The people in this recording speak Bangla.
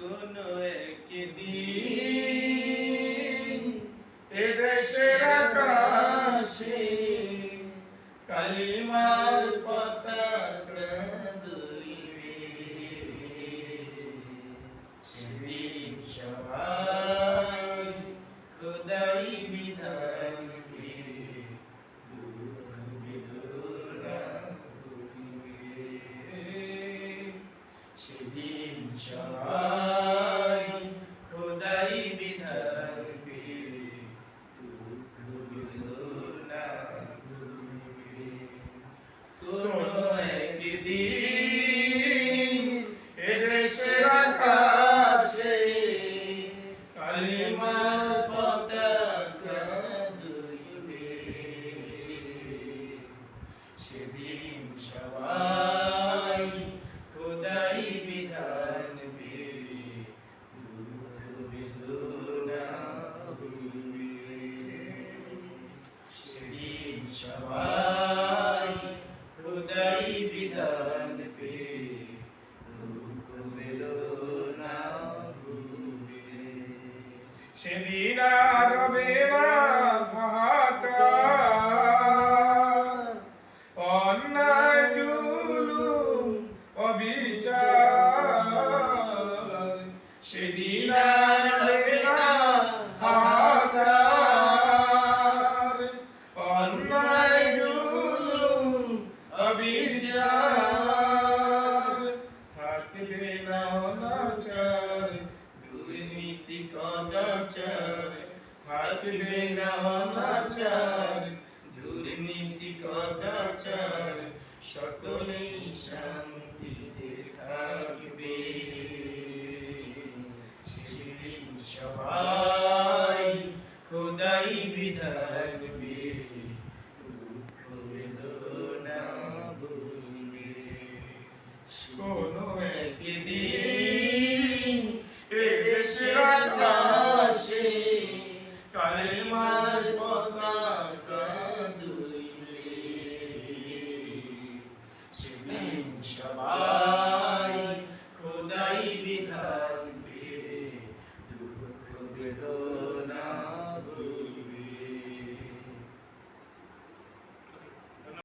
কোনো একদিন এদেশের আকাশে কালিমার পতাকা দুলবে, সেদিন সবাই খোদাই বিধান পেয়ে দুঃখ বেদনা ভুলবে, সেদিন সবাই খোদাই বিধান পেয়ে দুঃখ বেদনা ভুলবে। কোনো একদিন এদেশের আকাশে কালিমার পতাকা দুলবে, সেদিন সবাই খোদাই বিধান পেয়ে দুঃখ বেদনা ভুলবে, সেদিন সবাই খোদাই বিধান পেয়ে দুঃখ বেদনা ভুলবে। সেদিন আর রবে না হাহাকার, অন্যায় জুলুম অবিচার, সেদিন আর রবে না হাহাকার, অন্যায় জুলুম অবিচার, থাকবে না অনাচার, দুর্নীতি কদাচার, থাকবে না অনাচার, দুর্নীতি কদাচার, সকলেই শান্তিতে থাকবে, সেদিন সবাই খোদাই বিধান পেয়ে দুঃখ বেদনা ভুলবে। কোনো একদিন এদেশের আকাশে কালিমা